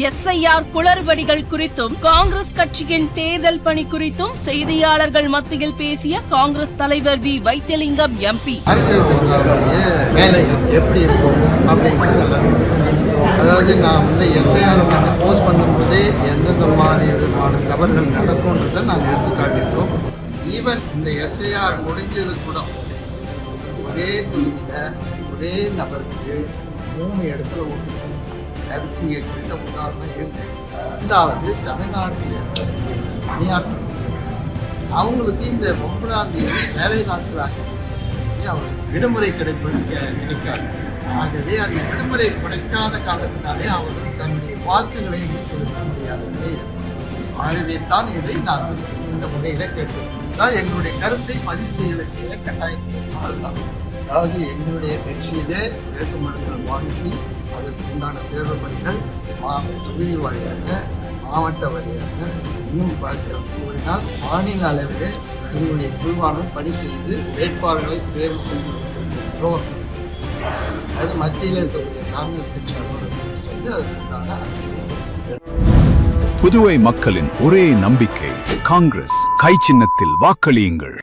SIR குளறுபடிகள் குறித்தும் காங்கிரஸ் கட்சியின் தேர்தல் பணி குறித்தும் செய்தியாளர்கள் மத்தியில் பேசிய காங்கிரஸ் தலைவர் வி வைத்திலிங்கம் எம்பி. எப்படி இருக்கும் அப்படிங்கிறது அதாவது நான் எஸ்ஐஆர் போஸ்ட் பண்ணும்போதே எந்தெந்த மாதிரி விதமான தவறுகள் நடக்கும்ன்றதை நாங்கள் எடுத்து காட்டியிருக்கோம். ஈவன் இந்த எஸ்ஐஆர் முடிஞ்சது கூட ஒரே தொகுதியில் ஒரே நபருக்கு 3 இடத்துல ஓட்டு. அதுக்கு இங்கே குறித்த உதாரணம் இருக்கு. ரெண்டாவது தமிழ்நாட்டில் பணியாற்ற அவங்களுக்கு இந்த 9ஆம் தேதி வேலை நாட்களாக அவங்களுக்கு விடுமுறை கிடைப்பது கிடைக்காது. ஆகவே அந்த விடுமுறை கிடைக்காத காரணத்தினாலே அவர்கள் தன்னுடைய வாக்குகளை செலுத்த முடியாத நிலை. ஆகவே தான் இதை நாங்கள் இந்த முறையில கேட்டோம். எங்களுடைய கருத்தை பதிவு செய்ய வேண்டிய கட்டாயத்தான். அதாவது எங்களுடைய கட்சியிலே வேட்புமனுக்கள் வாங்கி அதற்கு உண்டான தேர்வு பணிகள் தொகுதி வாரியாக மாவட்ட வாரியாக இன்னும் கூறினால் மாநில அளவிலே எங்களுடைய குழுவானும் பணி செய்து வேட்பாளர்களை தேர்வு செய்து வைத்திருக்கிறோம். அது மத்தியில் இருக்கக்கூடிய காங்கிரஸ் கட்சி அலுவலகத்தில் சென்று அதற்கு உண்டான புதுவை மக்களின் ஒரே நம்பிக்கை காங்கிரஸ். கை சின்னத்தில் வாக்களியுங்கள்.